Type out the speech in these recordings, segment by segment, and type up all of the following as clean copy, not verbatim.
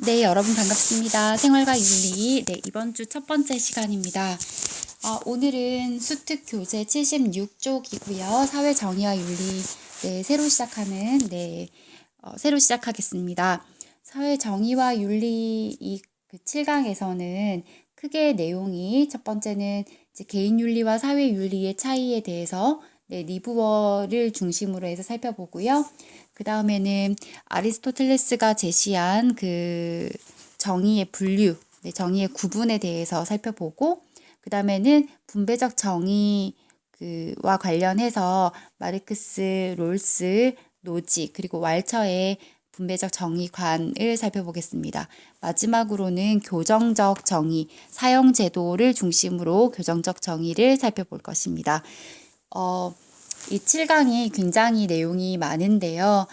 네, 여러분 반갑습니다. 생활과 윤리, 네, 이번 주 첫 번째 시간입니다. 오늘은 수특 교재 76쪽이고요. 사회 정의와 윤리, 네, 새로 시작하겠습니다. 사회 정의와 윤리 그 7강에서는 크게 내용이 첫 번째는 이제 개인 윤리와 사회 윤리의 차이에 대해서 리브어를 중심으로 해서 살펴보고요. 그 다음에는 아리스토텔레스가 제시한 그 정의의 분류, 정의의 구분에 대해서 살펴보고, 그 다음에는 분배적 정의와 관련해서 마르크스, 롤스, 노지, 그리고 왈처의 분배적 정의관을 살펴보겠습니다. 마지막으로는 교정적 정의, 사형제도를 중심으로 교정적 정의를 살펴볼 것입니다. 이 7강이 굉장히 내용이 많은데요.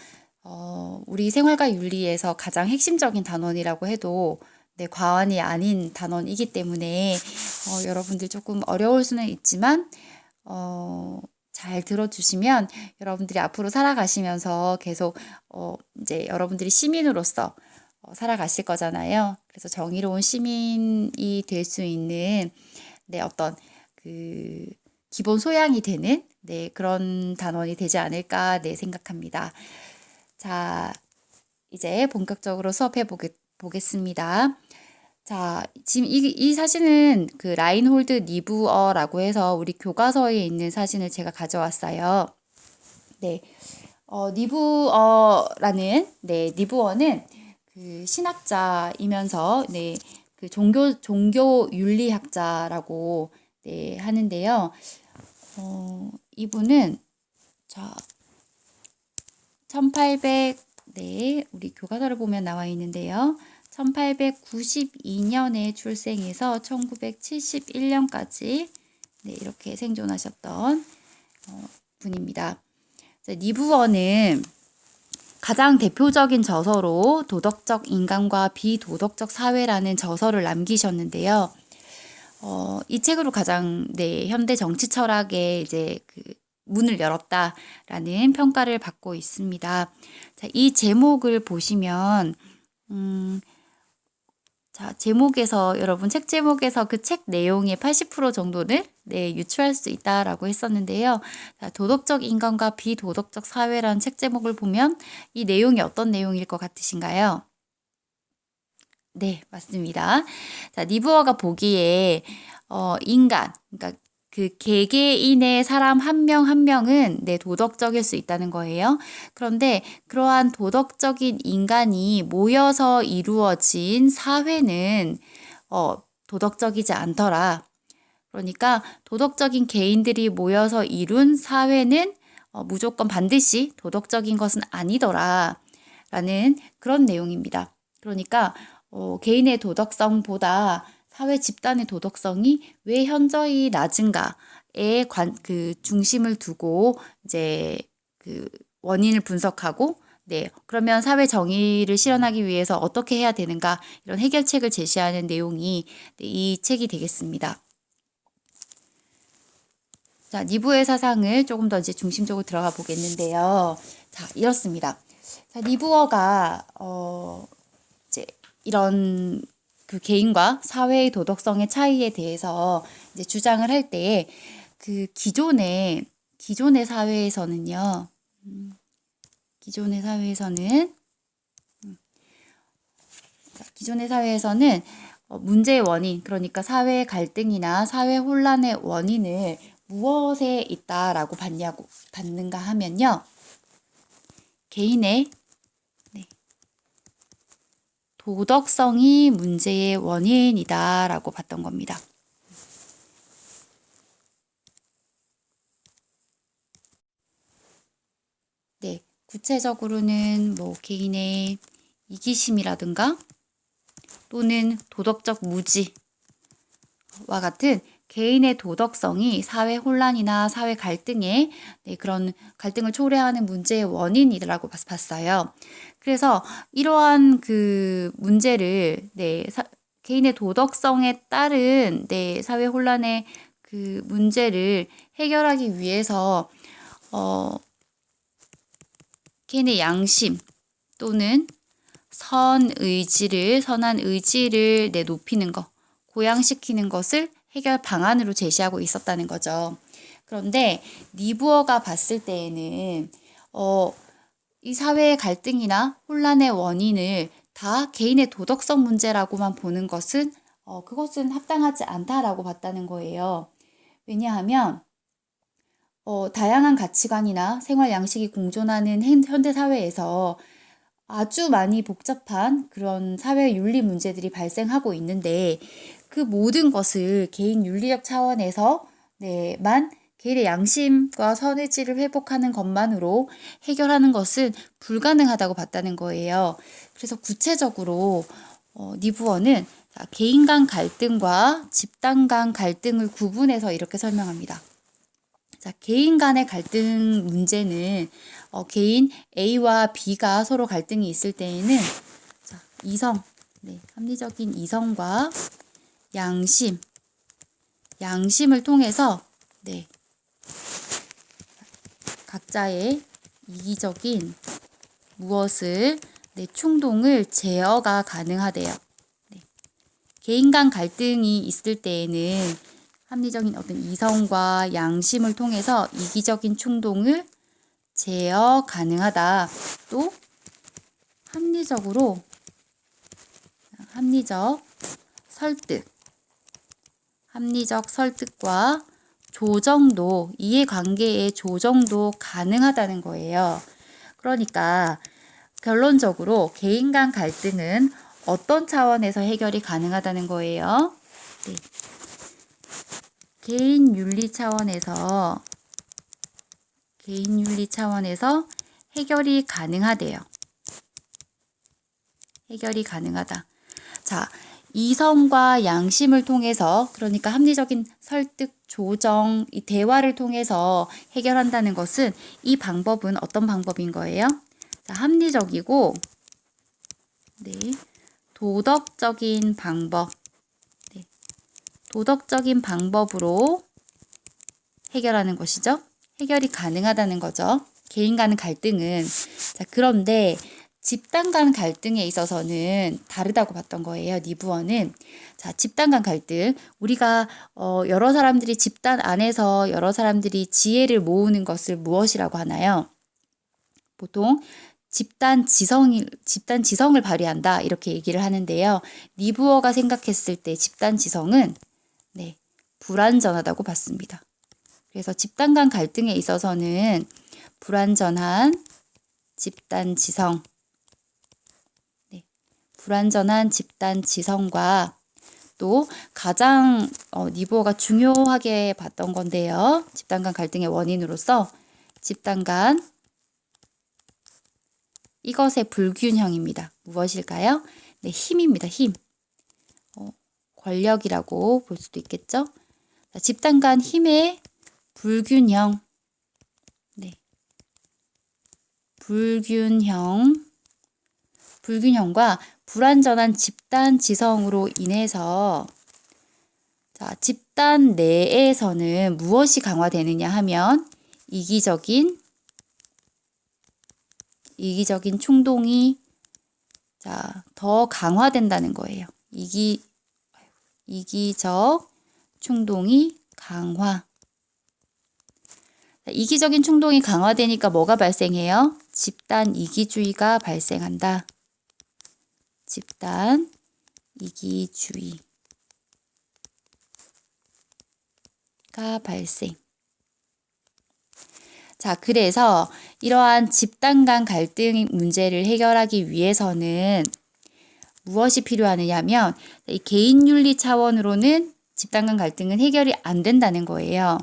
우리 생활과 윤리에서 가장 핵심적인 단원이라고 해도 과언이 아닌 단원이기 때문에 여러분들 조금 어려울 수는 있지만 잘 들어주시면 여러분들이 앞으로 살아가시면서 계속 이제 여러분들이 시민으로서 살아가실 거잖아요. 그래서 정의로운 시민이 될 수 있는 어떤 그 기본 소양이 되는 그런 단원이 되지 않을까 생각합니다. 자, 이제 본격적으로 수업해 보겠습니다. 자, 지금 이 사진은 그 라인홀드 니부어라고 해서 우리 교과서에 있는 사진을 제가 가져왔어요. 네, 니부어는 그 신학자이면서 그 종교 윤리학자라고 하는데요. 이분은 1800 우리 교과서를 보면 나와 있는데요. 1892년에 출생해서 1971년까지 이렇게 생존하셨던 분입니다. 니부어는 가장 대표적인 저서로 도덕적 인간과 비도덕적 사회라는 저서를 남기셨는데요. 이 책으로 가장 현대 정치 철학에 이제 그 문을 열었다라는 평가를 받고 있습니다. 자, 이 제목을 보시면 여러분 책 제목에서 그 책 내용의 80% 정도는 유추할 수 있다라고 했었는데요. 자, 도덕적 인간과 비도덕적 사회라는 책 제목을 보면 이 내용이 어떤 내용일 것 같으신가요? 네, 맞습니다. 자, 니부어가 보기에 인간, 그러니까 그 개개인의 사람 한 명 한 명은 도덕적일 수 있다는 거예요. 그런데 그러한 도덕적인 인간이 모여서 이루어진 사회는 도덕적이지 않더라. 그러니까 도덕적인 개인들이 모여서 이룬 사회는 무조건 반드시 도덕적인 것은 아니더라. 라는 그런 내용입니다. 그러니까 개인의 도덕성보다 사회 집단의 도덕성이 왜 현저히 낮은가에 그 중심을 두고 이제 그 원인을 분석하고 그러면 사회 정의를 실현하기 위해서 어떻게 해야 되는가 이런 해결책을 제시하는 내용이 이 책이 되겠습니다. 자, 니부어의 사상을 조금 더 이제 중심적으로 들어가 보겠는데요. 자, 이렇습니다. 자, 니부어가 이제 이런 그 개인과 사회의 도덕성의 차이에 대해서 이제 주장을 할 때 그 기존의 사회에서는요. 기존의 사회에서는 문제의 원인, 그러니까 사회 갈등이나 사회 혼란의 원인을 무엇에 있다라고 받는가 하면요. 개인의 도덕성이 문제의 원인이다라고 봤던 겁니다. 네, 구체적으로는 뭐 개인의 이기심이라든가 또는 도덕적 무지와 같은 개인의 도덕성이 사회 혼란이나 사회 갈등에 그런 갈등을 초래하는 문제의 원인이라고 봤어요. 그래서 이러한 그 문제를 개인의 도덕성에 따른 사회 혼란의 그 문제를 해결하기 위해서 개인의 양심 또는 선한 의지를 높이는 것, 고양시키는 것을 해결 방안으로 제시하고 있었다는 거죠. 그런데 니부어가 봤을 때에는 이 사회의 갈등이나 혼란의 원인을 다 개인의 도덕성 문제라고만 보는 것은 그것은 합당하지 않다라고 봤다는 거예요. 왜냐하면 다양한 가치관이나 생활 양식이 공존하는 현대 사회에서 아주 많이 복잡한 그런 사회 윤리 문제들이 발생하고 있는데 그 모든 것을 개인 윤리적 차원에서 개인의 양심과 선의지를 회복하는 것만으로 해결하는 것은 불가능하다고 봤다는 거예요. 그래서 구체적으로 니부어는 개인 간 갈등과 집단 간 갈등을 구분해서 이렇게 설명합니다. 자, 개인 간의 갈등 문제는 개인 A와 B가 서로 갈등이 있을 때에는 자, 이성, 합리적인 이성과 양심을 통해서 각자의 이기적인 무엇을 충동을 제어가 가능하대요. 개인 간 갈등이 있을 때에는 합리적인 어떤 이성과 양심을 통해서 이기적인 충동을 제어 가능하다. 또 합리적 설득과 조정도, 이해관계의 조정도 가능하다는 거예요. 그러니까 결론적으로 개인 간 갈등은 어떤 차원에서 해결이 가능하다는 거예요. 개인 윤리 차원에서 해결이 가능하대요. 해결이 가능하다. 자, 이성과 양심을 통해서, 그러니까 합리적인 설득, 조정, 이 대화를 통해서 해결한다는 것은 이 방법은 어떤 방법인 거예요? 자, 합리적이고 도덕적인 방법. 도덕적인 방법으로 해결하는 것이죠. 해결이 가능하다는 거죠. 개인 간의 갈등은. 자, 그런데 집단 간 갈등에 있어서는 다르다고 봤던 거예요. 니부어는. 자, 집단 간 갈등. 우리가 여러 사람들이 집단 안에서 여러 사람들이 지혜를 모으는 것을 무엇이라고 하나요? 보통 집단 지성을 발휘한다 이렇게 얘기를 하는데요. 니부어가 생각했을 때 집단 지성은 불완전하다고 봤습니다. 그래서 집단 간 갈등에 있어서는 불완전한 집단 지성과 또 가장 니부어가 중요하게 봤던 건데요. 집단 간 갈등의 원인으로서 집단 간 이것의 불균형입니다. 무엇일까요? 힘입니다. 힘. 권력이라고 볼 수도 있겠죠. 집단 간 힘의 불균형과 불완전한 집단 지성으로 인해서 집단 내에서는 무엇이 강화되느냐 하면 이기적인 충동이 더 강화된다는 거예요. 이기적 충동이 강화. 이기적인 충동이 강화되니까 뭐가 발생해요? 집단 이기주의가 발생한다. 집단 이기주의가 발생. 자, 그래서 이러한 집단 간 갈등 문제를 해결하기 위해서는 무엇이 필요하느냐면 이 개인 윤리 차원으로는 집단 간 갈등은 해결이 안 된다는 거예요.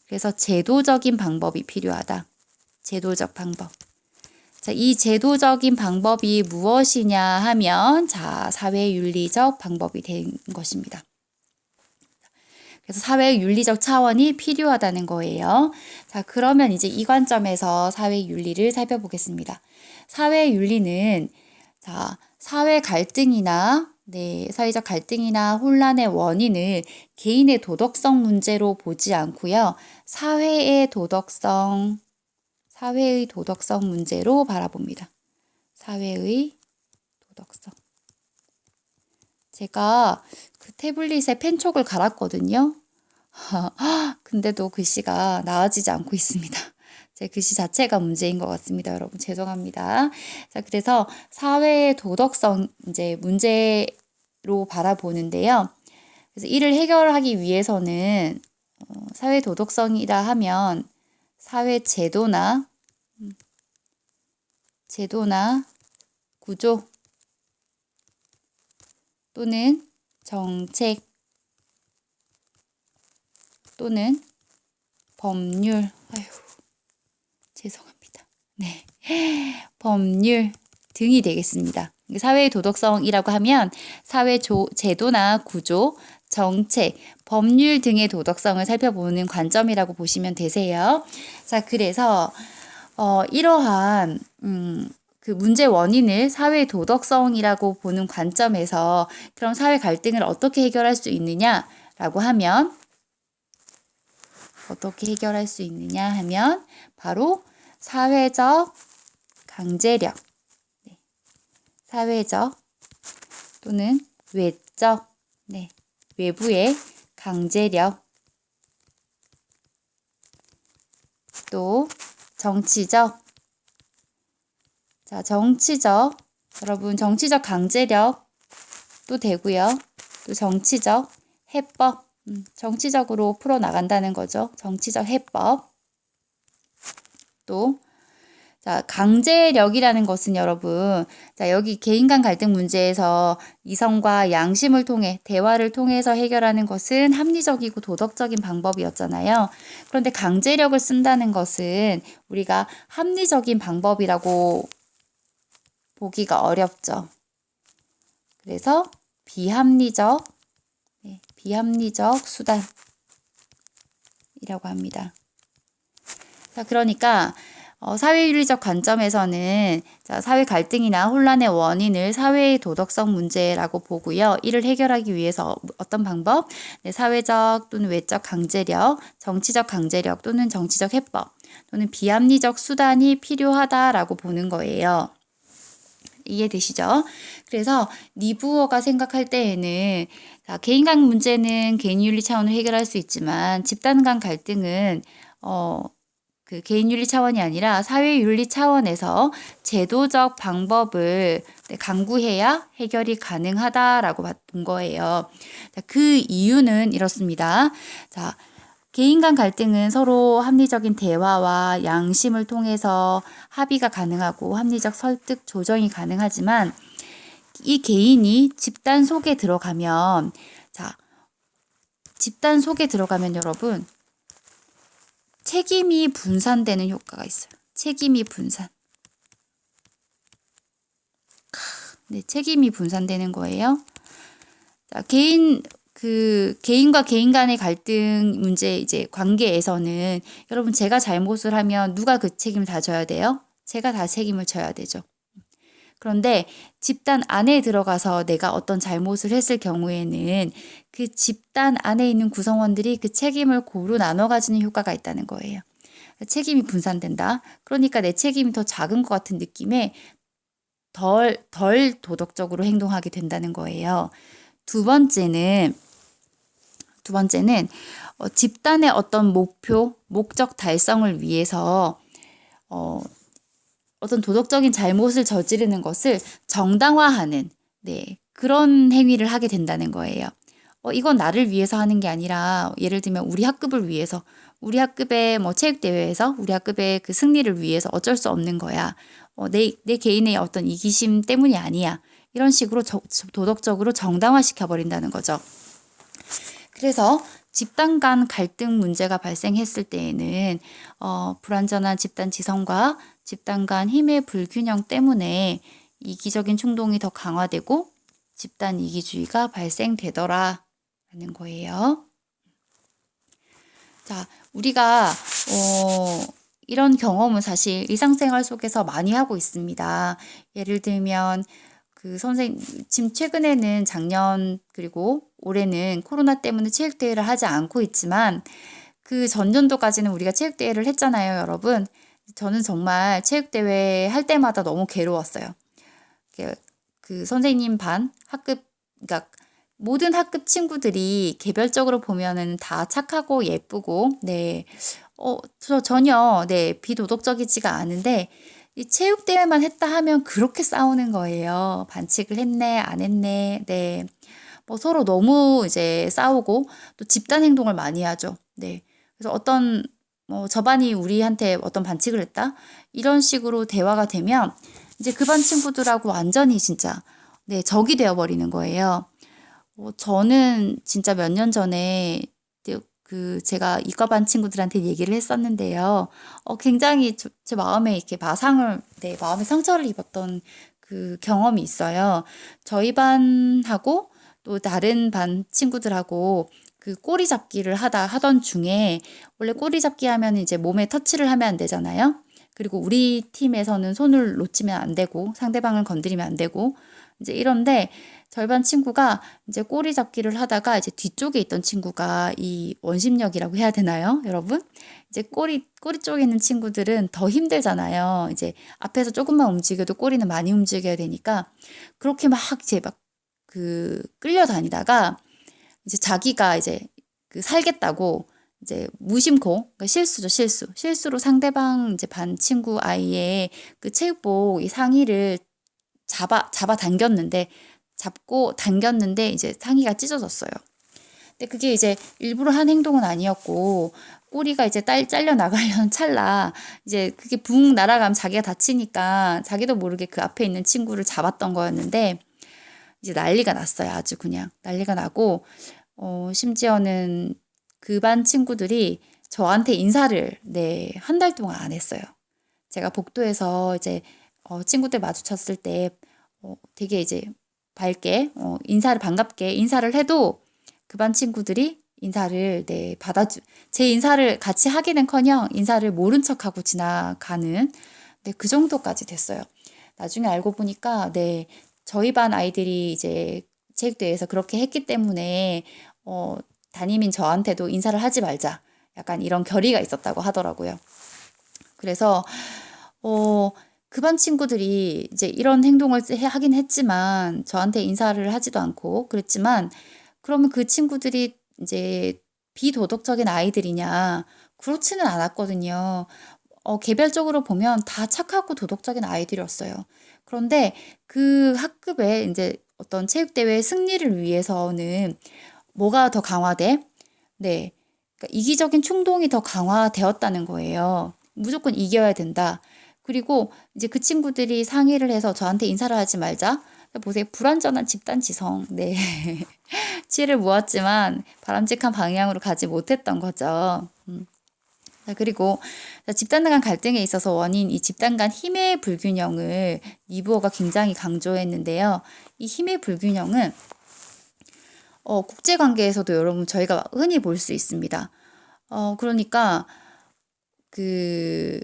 그래서 제도적인 방법이 필요하다. 제도적 방법. 자, 이 제도적인 방법이 무엇이냐 하면 사회윤리적 방법이 된 것입니다. 그래서 사회윤리적 차원이 필요하다는 거예요. 자, 그러면 이제 이 관점에서 사회윤리를 살펴보겠습니다. 사회윤리는 사회적 갈등이나 혼란의 원인을 개인의 도덕성 문제로 보지 않고요. 사회의 도덕성 문제로 바라봅니다. 사회의 도덕성. 제가 그 태블릿에 펜촉을 갈았거든요. 근데도 글씨가 나아지지 않고 있습니다. 제 글씨 자체가 문제인 것 같습니다. 여러분 죄송합니다. 자, 그래서 사회의 도덕성 이제 문제로 바라보는데요. 그래서 이를 해결하기 위해서는 사회 도덕성이라 하면 사회 제도나 구조 또는 정책 또는 법률, 죄송합니다. 네, 법률 등이 되겠습니다. 사회의 도덕성이라고 하면 사회 제도나 구조, 정책, 법률 등의 도덕성을 살펴보는 관점이라고 보시면 되세요. 자, 그래서 이러한 그 문제 원인을 사회 도덕성이라고 보는 관점에서 그럼 사회 갈등을 어떻게 해결할 수 있느냐라고 하면 바로 사회적 강제력, 사회적 또는 외적, 외부의 강제력, 또 정치적, 여러분 정치적 강제력도 되고요. 또 정치적 해법, 정치적으로 풀어나간다는 거죠. 정치적 해법. 또 강제력이라는 것은 여러분, 여기 개인 간 갈등 문제에서 이성과 양심을 통해 대화를 통해서 해결하는 것은 합리적이고 도덕적인 방법이었잖아요. 그런데 강제력을 쓴다는 것은 우리가 합리적인 방법이라고 보기가 어렵죠. 그래서 비합리적 수단이라고 합니다. 자, 그러니까 사회윤리적 관점에서는 사회 갈등이나 혼란의 원인을 사회의 도덕성 문제라고 보고요. 이를 해결하기 위해서 어떤 방법? 사회적 또는 외적 강제력, 정치적 강제력 또는 정치적 해법 또는 비합리적 수단이 필요하다라고 보는 거예요. 이해되시죠? 그래서 니부어가 생각할 때에는 개인 간 문제는 개인윤리 차원으로 해결할 수 있지만 집단 간 갈등은 그 개인윤리 차원이 아니라 사회윤리 차원에서 제도적 방법을 강구해야 해결이 가능하다라고 본 거예요. 그 이유는 이렇습니다. 개인 간 갈등은 서로 합리적인 대화와 양심을 통해서 합의가 가능하고 합리적 설득, 조정이 가능하지만 이 개인이 집단 속에 들어가면 여러분 책임이 분산되는 효과가 있어요. 책임이 분산. 책임이 분산되는 거예요. 개인과 개인 간의 갈등 문제 이제 관계에서는 여러분 제가 잘못을 하면 누가 그 책임을 다 져야 돼요? 제가 다 책임을 져야 되죠. 그런데 집단 안에 들어가서 내가 어떤 잘못을 했을 경우에는 그 집단 안에 있는 구성원들이 그 책임을 고루 나눠 가지는 효과가 있다는 거예요. 책임이 분산된다. 그러니까 내 책임이 더 작은 것 같은 느낌에 덜 도덕적으로 행동하게 된다는 거예요. 두 번째는 집단의 어떤 목적 달성을 위해서 어떤 도덕적인 잘못을 저지르는 것을 정당화하는 그런 행위를 하게 된다는 거예요. 이건 나를 위해서 하는 게 아니라 예를 들면 우리 학급을 위해서 우리 학급의 체육대회에서 우리 학급의 그 승리를 위해서 어쩔 수 없는 거야. 내 개인의 어떤 이기심 때문이 아니야. 이런 식으로 도덕적으로 정당화시켜 버린다는 거죠. 그래서 집단 간 갈등 문제가 발생했을 때에는 불완전한 집단 지성과 집단 간 힘의 불균형 때문에 이기적인 충동이 더 강화되고 집단 이기주의가 발생되더라라는 거예요. 우리가 이런 경험은 사실 일상생활 속에서 많이 하고 있습니다. 예를 들면 지금 최근에는 작년 그리고 올해는 코로나 때문에 체육대회를 하지 않고 있지만 그 전년도까지는 우리가 체육대회를 했잖아요, 여러분. 저는 정말 체육대회 할 때마다 너무 괴로웠어요. 그 선생님 반 학급, 그러니까 모든 학급 친구들이 개별적으로 보면은 다 착하고 예쁘고, 네, 저 전혀, 네, 비도덕적이지가 않은데, 이 체육대회만 했다 하면 그렇게 싸우는 거예요. 반칙을 했네, 안 했네, 네. 뭐 서로 너무 이제 싸우고, 또 집단 행동을 많이 하죠. 네. 그래서 뭐 저 반이 우리한테 어떤 반칙을 했다? 이런 식으로 대화가 되면, 이제 그 반 친구들하고 완전히 진짜, 네, 적이 되어버리는 거예요. 저는 진짜 몇 년 전에 제가 이과반 친구들한테 얘기를 했었는데요. 굉장히 제 마음에 이렇게 네, 마음에 상처를 입었던 그 경험이 있어요. 저희 반하고 또 다른 반 친구들하고 그 꼬리 잡기를 하던 중에, 원래 꼬리 잡기 하면 이제 몸에 터치를 하면 안 되잖아요. 그리고 우리 팀에서는 손을 놓치면 안 되고 상대방을 건드리면 안 되고 이제 이런데, 저희 반 친구가 이제 꼬리 잡기를 하다가 이제 뒤쪽에 있던 친구가 이 원심력이라고 해야 되나요, 여러분? 이제 꼬리 쪽에 있는 친구들은 더 힘들잖아요. 이제 앞에서 조금만 움직여도 꼬리는 많이 움직여야 되니까 그렇게 막 이제 막 끌려다니다가 이제 자기가 이제 살겠다고 이제 무심코, 그러니까 실수죠, 실수로 상대방 이제 반 친구 아이의 그 체육복 이 상의를 잡고 당겼는데 이제 상의가 찢어졌어요. 근데 그게 이제 일부러 한 행동은 아니었고, 꼬리가 이제 잘려 나가려는 찰나 이제 그게 붕 날아가면 자기가 다치니까 자기도 모르게 그 앞에 있는 친구를 잡았던 거였는데, 이제 난리가 났어요. 아주 그냥 난리가 나고, 심지어는 그 반 친구들이 저한테 인사를, 네, 한 달 동안 안 했어요. 제가 복도에서 이제 친구들 마주쳤을 때 되게 이제 밝게 반갑게 인사를 해도 그 반 친구들이 인사를, 네, 제 인사를 같이 하기는커녕 인사를 모른 척하고 지나가는, 네, 그 정도까지 됐어요. 나중에 알고 보니까, 네, 저희 반 아이들이 이제 체육대회에서 그렇게 했기 때문에 담임인 저한테도 인사를 하지 말자, 약간 이런 결의가 있었다고 하더라고요. 그래서 그 반 친구들이 이제 이런 행동을 하긴 했지만 저한테 인사를 하지도 않고 그랬지만, 그러면 그 친구들이 이제 비도덕적인 아이들이냐? 그렇지는 않았거든요. 개별적으로 보면 다 착하고 도덕적인 아이들이었어요. 그런데 그 학급에 이제 어떤 체육대회 승리를 위해서는 뭐가 더 강화돼? 네. 그러니까 이기적인 충동이 더 강화되었다는 거예요. 무조건 이겨야 된다. 그리고 이제 그 친구들이 상의를 해서 저한테 인사를 하지 말자. 보세요. 불완전한 집단 지성. 네. 치를 모았지만 바람직한 방향으로 가지 못했던 거죠. 자, 그리고 집단 간 갈등에 있어서 원인, 이 집단 간 힘의 불균형을 니부어가 굉장히 강조했는데요. 이 힘의 불균형은 국제관계에서도 여러분 저희가 흔히 볼 수 있습니다. 그러니까 그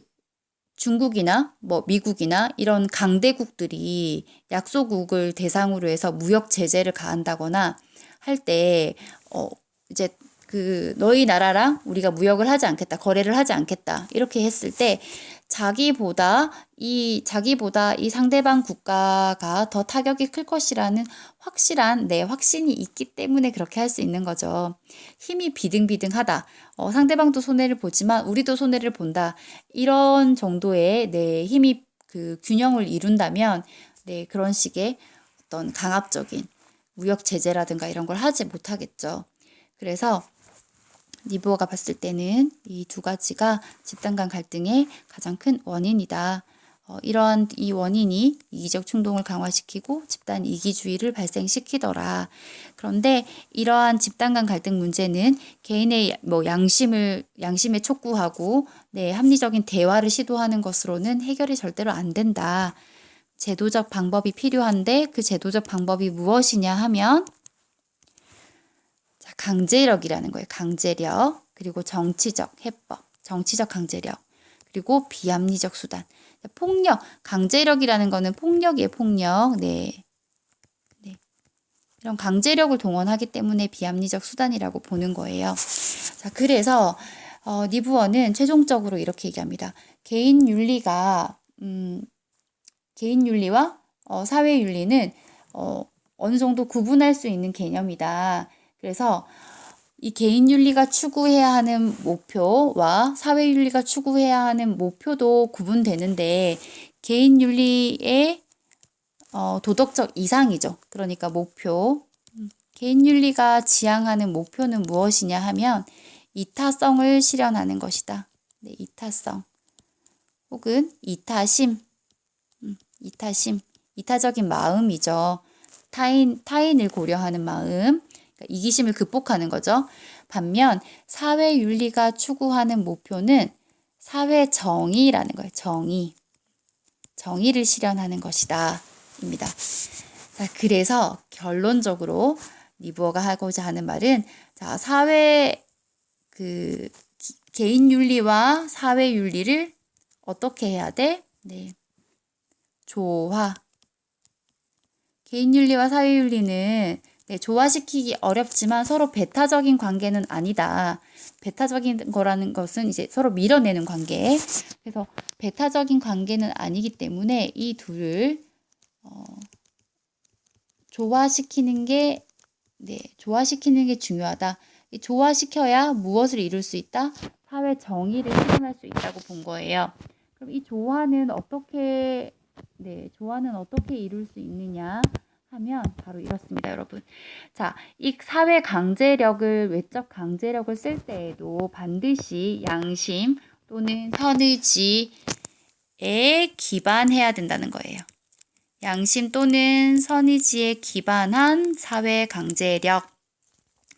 중국이나 뭐 미국이나 이런 강대국들이 약소국을 대상으로 해서 무역 제재를 가한다거나 할 때 이제 너희 나라랑 우리가 무역을 하지 않겠다, 거래를 하지 않겠다, 이렇게 했을 때 자기보다 이 상대방 국가가 더 타격이 클 것이라는 확실한 확신이 있기 때문에 그렇게 할 수 있는 거죠. 힘이 비등비등하다. 상대방도 손해를 보지만 우리도 손해를 본다. 이런 정도의 힘이 균형을 이룬다면 그런 식의 어떤 강압적인 무역 제재라든가 이런 걸 하지 못하겠죠. 그래서 니부어가 봤을 때는 이 두 가지가 집단 간 갈등의 가장 큰 원인이다. 이러한 이 원인이 이기적 충동을 강화시키고 집단 이기주의를 발생시키더라. 그런데 이러한 집단 간 갈등 문제는 개인의 양심에 촉구하고 합리적인 대화를 시도하는 것으로는 해결이 절대로 안 된다. 제도적 방법이 필요한데 그 제도적 방법이 무엇이냐 하면 강제력이라는 거예요. 강제력, 그리고 정치적 해법, 정치적 강제력, 그리고 비합리적 수단. 폭력, 강제력이라는 거는 폭력이에요. 폭력. 네. 이런 강제력을 동원하기 때문에 비합리적 수단이라고 보는 거예요. 자, 그래서 니부어는 최종적으로 이렇게 얘기합니다. 개인 윤리와 사회 윤리는 어느 정도 구분할 수 있는 개념이다. 그래서 이 개인윤리가 추구해야 하는 목표와 사회윤리가 추구해야 하는 목표도 구분되는데 개인윤리의 도덕적 이상이죠. 그러니까 목표. 개인윤리가 지향하는 목표는 무엇이냐 하면 이타성을 실현하는 것이다. 네, 이타성. 혹은 이타심. 이타심. 이타적인 마음이죠. 타인을 고려하는 마음. 그러니까 이기심을 극복하는 거죠. 반면 사회윤리가 추구하는 목표는 사회정의라는 거예요. 정의. 정의를 실현하는 것이다. 입니다. 자, 그래서 결론적으로 니부어가 하고자 하는 말은 자, 개인윤리와 사회윤리를 어떻게 해야 돼? 네. 조화. 개인윤리와 사회윤리는 조화시키기 어렵지만 서로 배타적인 관계는 아니다. 배타적인 거라는 것은 이제 서로 밀어내는 관계. 그래서 배타적인 관계는 아니기 때문에 이 둘을 조화시키는 게 중요하다. 조화시켜야 무엇을 이룰 수 있다? 사회 정의를 실현할 수 있다고 본 거예요. 그럼 이 조화는 어떻게 이룰 수 있느냐 하면 바로 이렇습니다, 여러분. 자, 이 사회 강제력을, 외적 강제력을 쓸 때에도 반드시 양심 또는 선의지에 기반해야 된다는 거예요. 양심 또는 선의지에 기반한 사회 강제력,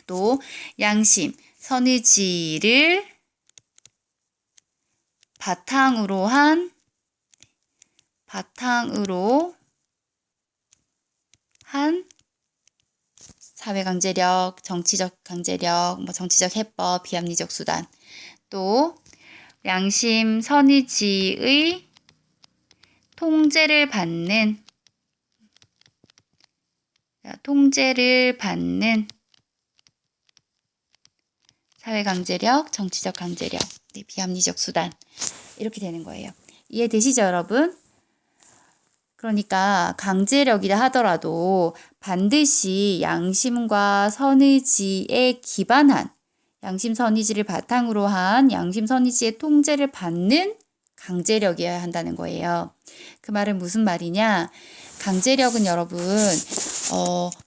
또 양심, 선의지를 바탕으로 한 사회 강제력, 정치적 강제력, 정치적 해법, 비합리적 수단, 또 양심, 선의지의 통제를 받는 사회 강제력, 정치적 강제력, 비합리적 수단 이렇게 되는 거예요. 이해되시죠, 여러분? 그러니까 강제력이라 하더라도 반드시 양심과 선의지에 기반한 양심 선의지를 바탕으로 한 양심 선의지의 통제를 받는 강제력이어야 한다는 거예요. 그 말은 무슨 말이냐? 강제력은 여러분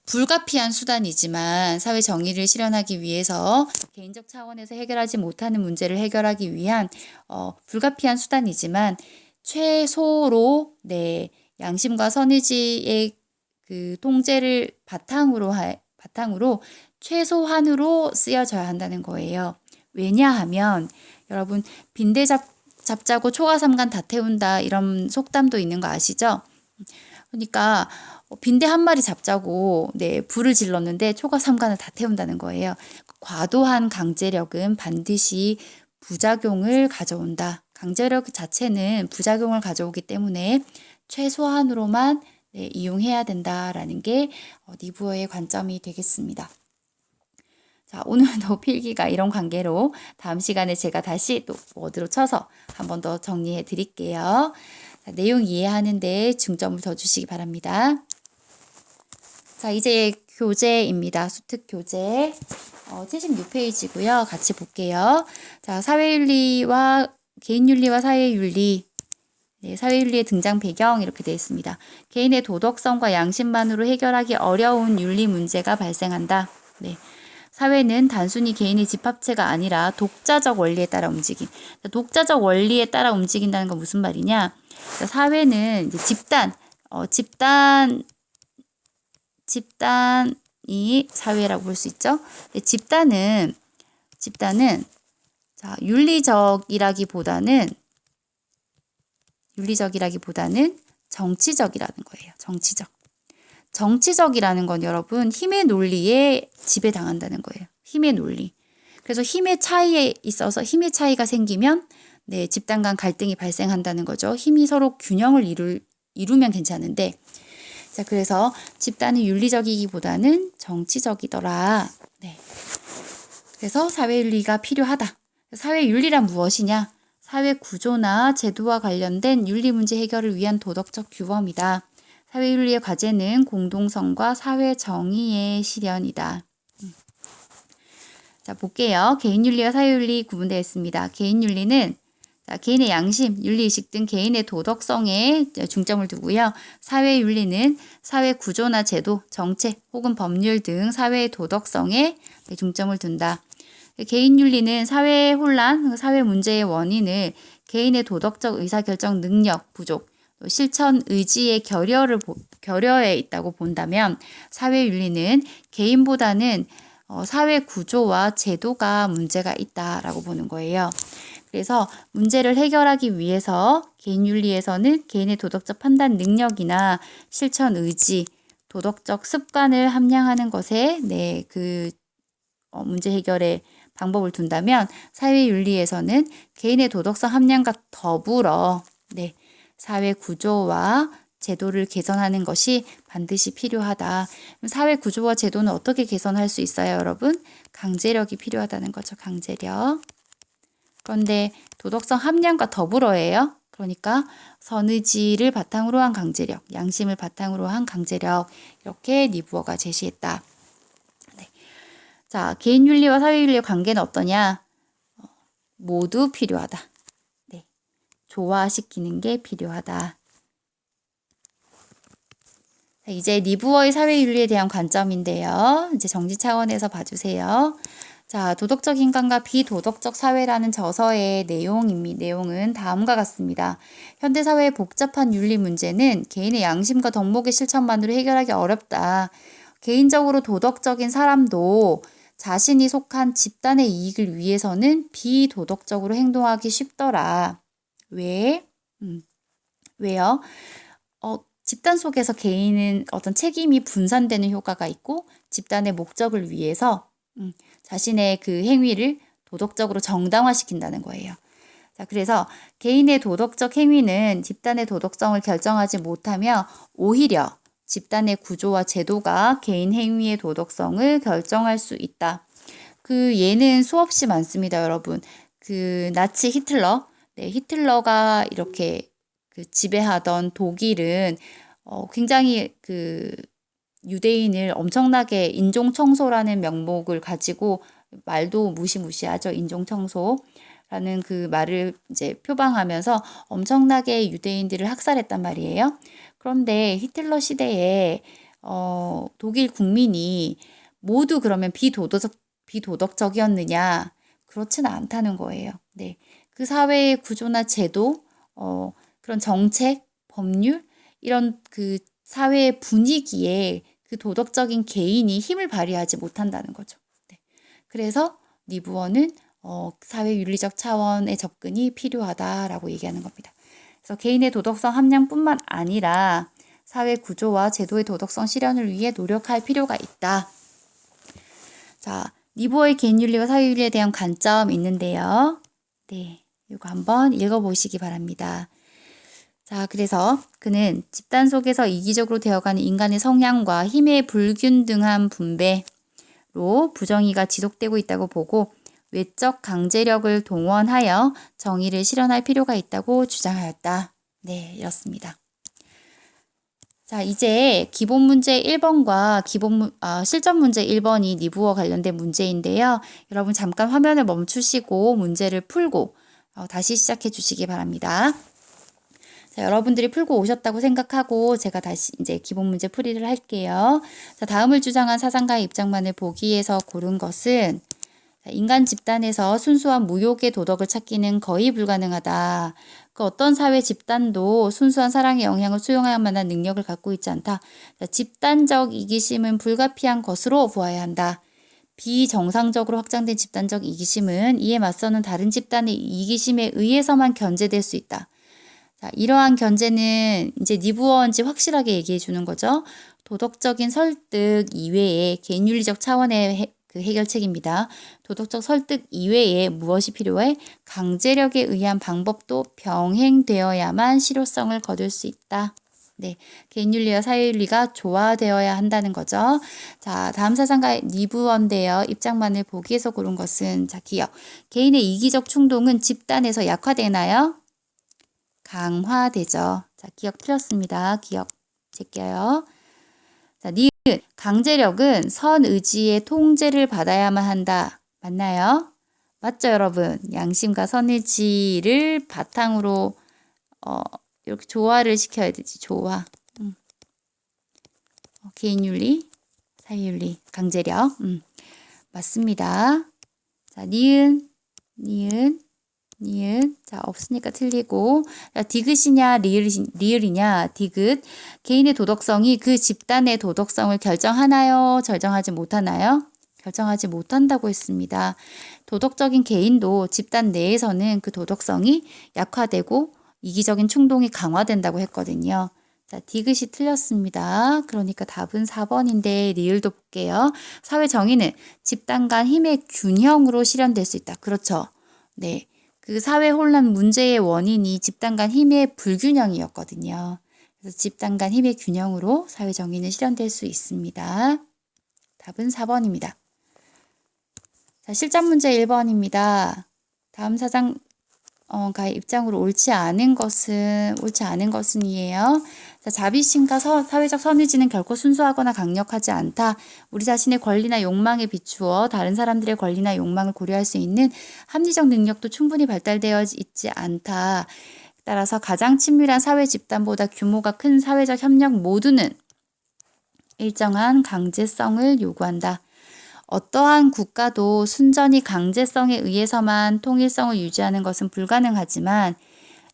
불가피한 수단이지만 사회 정의를 실현하기 위해서 개인적 차원에서 해결하지 못하는 문제를 해결하기 위한 불가피한 수단이지만 최소로 양심과 선의지의 그 통제를 바탕으로 최소한으로 쓰여져야 한다는 거예요. 왜냐하면 여러분 빈대 잡자고 초가 삼간 다 태운다 이런 속담도 있는 거 아시죠? 그러니까 빈대 한 마리 잡자고 불을 질렀는데 초가 삼간을 다 태운다는 거예요. 과도한 강제력은 반드시 부작용을 가져온다. 강제력 자체는 부작용을 가져오기 때문에 최소한으로만 이용해야 된다라는 게 니부어의 관점이 되겠습니다. 자, 오늘도 필기가 이런 관계로 다음 시간에 제가 다시 또 워드로 쳐서 한 번 더 정리해 드릴게요. 자, 내용 이해하는데 중점을 더 주시기 바랍니다. 자, 이제 교재입니다. 수특 교재 76페이지고요. 같이 볼게요. 자, 사회윤리와 개인윤리와 사회윤리 사회윤리의 등장 배경 이렇게 되어 있습니다. 개인의 도덕성과 양심만으로 해결하기 어려운 윤리 문제가 발생한다. 사회는 단순히 개인의 집합체가 아니라 독자적 원리에 따라 움직임. 독자적 원리에 따라 움직인다는 건 무슨 말이냐? 사회는 이제 집단이 사회라고 볼 수 있죠. 집단은 자, 윤리적이라기보다는 정치적이라는 거예요. 정치적이라는 건 여러분 힘의 논리에 지배당한다는 거예요. 힘의 논리. 그래서 힘의 차이에 있어서 힘의 차이가 생기면 집단 간 갈등이 발생한다는 거죠. 힘이 서로 균형을 이루면 괜찮은데 자, 그래서 집단은 윤리적이기보다는 정치적이더라. 그래서 사회윤리가 필요하다. 사회윤리란 무엇이냐? 사회 구조나 제도와 관련된 윤리 문제 해결을 위한 도덕적 규범이다. 사회윤리의 과제는 공동성과 사회 정의의 실현이다. 자, 볼게요. 개인윤리와 사회윤리 구분되어 있습니다. 개인윤리는 개인의 양심, 윤리의식 등 개인의 도덕성에 중점을 두고요. 사회윤리는 사회 구조나 제도, 정책 혹은 법률 등 사회의 도덕성에 중점을 둔다. 개인윤리는 사회 혼란, 사회 문제의 원인을 개인의 도덕적 의사결정 능력 부족, 실천 의지의 결여에 있다고 본다면 사회윤리는 개인보다는 사회 구조와 제도가 문제가 있다라고 보는 거예요. 그래서 문제를 해결하기 위해서 개인윤리에서는 개인의 도덕적 판단 능력이나 실천 의지, 도덕적 습관을 함량하는 것에 문제 해결의 방법을 둔다면 사회윤리에서는 개인의 도덕성 함량과 더불어 사회 구조와 제도를 개선하는 것이 반드시 필요하다. 사회 구조와 제도는 어떻게 개선할 수 있어요, 여러분? 강제력이 필요하다는 거죠, 강제력. 그런데 도덕성 함량과 더불어예요. 그러니까 선의지를 바탕으로 한 강제력, 양심을 바탕으로 한 강제력, 이렇게 니부어가 제시했다. 자, 개인윤리와 사회윤리의 관계는 어떠냐? 모두 필요하다. 조화시키는 게 필요하다. 자, 이제 니부어의 사회윤리에 대한 관점인데요. 이제 정지 차원에서 봐주세요. 자, 도덕적 인간과 비도덕적 사회라는 저서의 내용은 다음과 같습니다. 현대사회의 복잡한 윤리 문제는 개인의 양심과 덕목의 실천만으로 해결하기 어렵다. 개인적으로 도덕적인 사람도 자신이 속한 집단의 이익을 위해서는 비도덕적으로 행동하기 쉽더라. 왜? 왜요? 집단 속에서 개인은 어떤 책임이 분산되는 효과가 있고 집단의 목적을 위해서 자신의 그 행위를 도덕적으로 정당화시킨다는 거예요. 자, 그래서 개인의 도덕적 행위는 집단의 도덕성을 결정하지 못하며 오히려 집단의 구조와 제도가 개인 행위의 도덕성을 결정할 수 있다. 그 예는 수없이 많습니다, 여러분. 그 나치 히틀러가 이렇게 지배하던 독일은 굉장히 유대인을 엄청나게 인종청소라는 명목을 가지고 말도 무시무시하죠. 인종청소라는 그 말을 이제 표방하면서 엄청나게 유대인들을 학살했단 말이에요. 그런데 히틀러 시대에 독일 국민이 모두 그러면 비도덕적이었느냐? 그렇지는 않다는 거예요. 네. 그 사회의 구조나 제도, 그런 정책, 법률, 이런 그 사회의 분위기에 그 도덕적인 개인이 힘을 발휘하지 못한다는 거죠. 네. 그래서 니부어는 사회 윤리적 차원의 접근이 필요하다라고 얘기하는 겁니다. 그래서 개인의 도덕성 함량뿐만 아니라 사회 구조와 제도의 도덕성 실현을 위해 노력할 필요가 있다. 자, 니부어의 개인윤리와 사회윤리에 대한 관점이 있는데요. 네, 이거 한번 읽어보시기 바랍니다. 자, 그래서 그는 집단 속에서 이기적으로 되어가는 인간의 성향과 힘의 불균등한 분배로 부정의가 지속되고 있다고 보고 외적 강제력을 동원하여 정의를 실현할 필요가 있다고 주장하였다. 네, 이렇습니다. 자, 이제 기본 문제 1번과 실전 문제 1번이 니부어 관련된 문제인데요. 여러분 잠깐 화면을 멈추시고 문제를 풀고 다시 시작해 주시기 바랍니다. 자, 여러분들이 풀고 오셨다고 생각하고 제가 다시 이제 기본 문제 풀이를 할게요. 자, 다음을 주장한 사상가의 입장만을 보기에서 고른 것은 인간 집단에서 순수한 무욕의 도덕을 찾기는 거의 불가능하다. 그 어떤 사회 집단도 순수한 사랑의 영향을 수용할 만한 능력을 갖고 있지 않다. 자, 집단적 이기심은 불가피한 것으로 보아야 한다. 비정상적으로 확장된 집단적 이기심은 이에 맞서는 다른 집단의 이기심에 의해서만 견제될 수 있다. 자, 이러한 견제는 이제 니부어인지 확실하게 얘기해 주는 거죠. 도덕적인 설득 이외에 개인윤리적 차원의 해결책입니다. 도덕적 설득 이외에 무엇이 필요해? 강제력에 의한 방법도 병행되어야만 실효성을 거둘 수 있다. 네, 개인윤리와 사회윤리가 조화되어야 한다는 거죠. 자, 다음 사상가의 니부어인데요. 입장만을 보기에서 고른 것은 자, 기억. 개인의 이기적 충동은 집단에서 약화되나요? 강화되죠. 자, 기억 틀렸습니다. 기억. 제껴요. 자, 니은 강제력은 선의지의 통제를 받아야만 한다. 맞나요? 맞죠, 여러분? 양심과 선의지를 바탕으로 이렇게 조화를 시켜야 되지. 조화. 개인윤리, 사회윤리, 강제력. 맞습니다. 자, 니은. 자, 없으니까 틀리고. 자, 디귿이냐, 리을이냐, 디귿. 개인의 도덕성이 그 집단의 도덕성을 결정하나요? 결정하지 못하나요? 결정하지 못한다고 했습니다. 도덕적인 개인도 집단 내에서는 그 도덕성이 약화되고 이기적인 충동이 강화된다고 했거든요. 자, 디귿이 틀렸습니다. 그러니까 답은 4번인데 리을도 볼게요. 사회 정의는 집단 간 힘의 균형으로 실현될 수 있다. 그렇죠. 네. 그 사회 혼란 문제의 원인이 집단 간 힘의 불균형이었거든요. 그래서 집단 간 힘의 균형으로 사회 정의는 실현될 수 있습니다. 답은 4번입니다. 자, 실전 문제 1번입니다. 다음 가의 입장으로 옳지 않은 것은이에요. 자, 자비심과 사회적 선의지는 결코 순수하거나 강력하지 않다. 우리 자신의 권리나 욕망에 비추어 다른 사람들의 권리나 욕망을 고려할 수 있는 합리적 능력도 충분히 발달되어 있지 않다. 따라서 가장 친밀한 사회 집단보다 규모가 큰 사회적 협력 모두는 일정한 강제성을 요구한다. 어떠한 국가도 순전히 강제성에 의해서만 통일성을 유지하는 것은 불가능하지만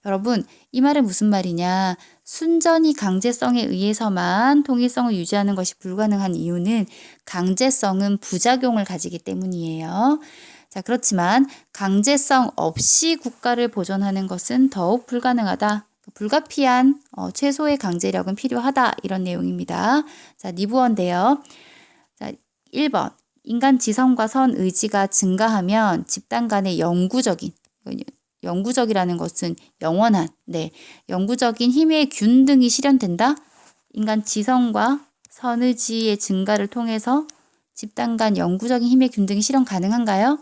여러분, 이 말은 무슨 말이냐? 순전히 강제성에 의해서만 통일성을 유지하는 것이 불가능한 이유는 강제성은 부작용을 가지기 때문이에요. 자, 그렇지만 강제성 없이 국가를 보존하는 것은 더욱 불가능하다. 불가피한 최소의 강제력은 필요하다. 이런 내용입니다. 자, 니부어인데요. 자, 1번. 인간 지성과 선의지가 증가하면 집단 간의 영구적이라는 것은 영원한, 영구적인 힘의 균등이 실현된다. 인간 지성과 선의지의 증가를 통해서 집단 간 영구적인 힘의 균등이 실현 가능한가요?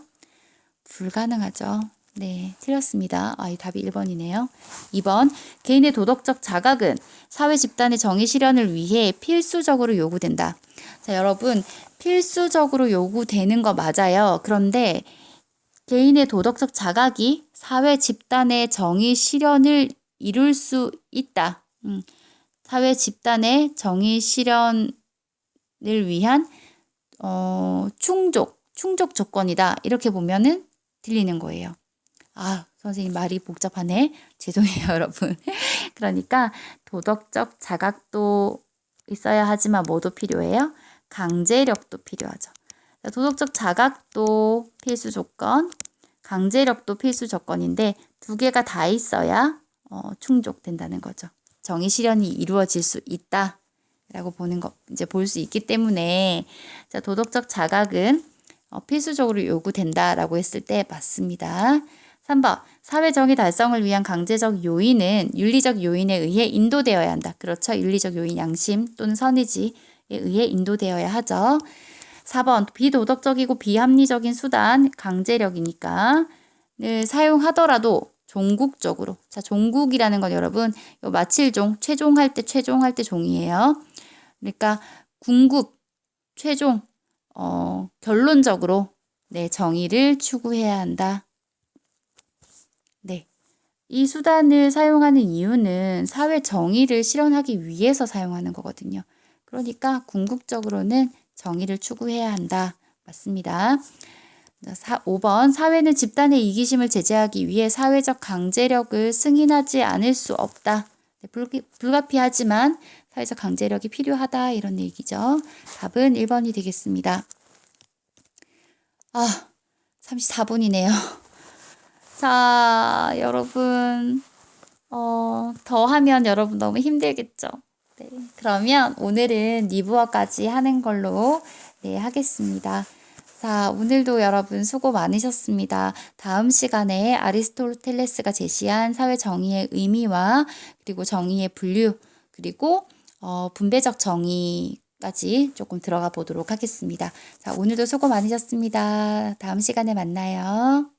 불가능하죠. 네, 틀렸습니다. 이 답이 1번이네요. 2번, 개인의 도덕적 자각은 사회 집단의 정의 실현을 위해 필수적으로 요구된다. 자, 여러분, 필수적으로 요구되는 거 맞아요. 그런데 개인의 도덕적 자각이 사회 집단의 정의 실현을 이룰 수 있다. 사회 집단의 정의 실현을 위한 충족 조건이다. 이렇게 보면은 들리는 거예요. 선생님 말이 복잡하네. 죄송해요, 여러분. 그러니까 도덕적 자각도 있어야 하지만 뭐도 필요해요? 강제력도 필요하죠. 도덕적 자각도 필수 조건, 강제력도 필수 조건인데 두 개가 다 있어야 충족된다는 거죠. 정의 실현이 이루어질 수 있다. 라고 볼 수 있기 때문에 자, 도덕적 자각은 필수적으로 요구된다라고 했을 때 맞습니다. 3번, 사회 정의 달성을 위한 강제적 요인은 윤리적 요인에 의해 인도되어야 한다. 그렇죠. 윤리적 요인, 양심 또는 선의지에 의해 인도되어야 하죠. 4번, 비도덕적이고 비합리적인 수단, 강제력이니까 사용하더라도 종국적으로. 자, 종국이라는 건 여러분, 요 마칠종, 최종할 때 종이에요. 그러니까 궁극, 최종, 결론적으로 정의를 추구해야 한다. 네. 이 수단을 사용하는 이유는 사회 정의를 실현하기 위해서 사용하는 거거든요. 그러니까 궁극적으로는 정의를 추구해야 한다. 맞습니다. 5번, 사회는 집단의 이기심을 제재하기 위해 사회적 강제력을 승인하지 않을 수 없다. 불가피하지만 사회적 강제력이 필요하다. 이런 얘기죠. 답은 1번이 되겠습니다. 34분이네요. 자, 여러분, 더 하면 여러분 너무 힘들겠죠? 네, 그러면 오늘은 리뷰어까지 하는 걸로 하겠습니다. 자, 오늘도 여러분 수고 많으셨습니다. 다음 시간에 아리스토텔레스가 제시한 사회 정의의 의미와 그리고 정의의 분류 그리고 분배적 정의까지 조금 들어가 보도록 하겠습니다. 자, 오늘도 수고 많으셨습니다. 다음 시간에 만나요.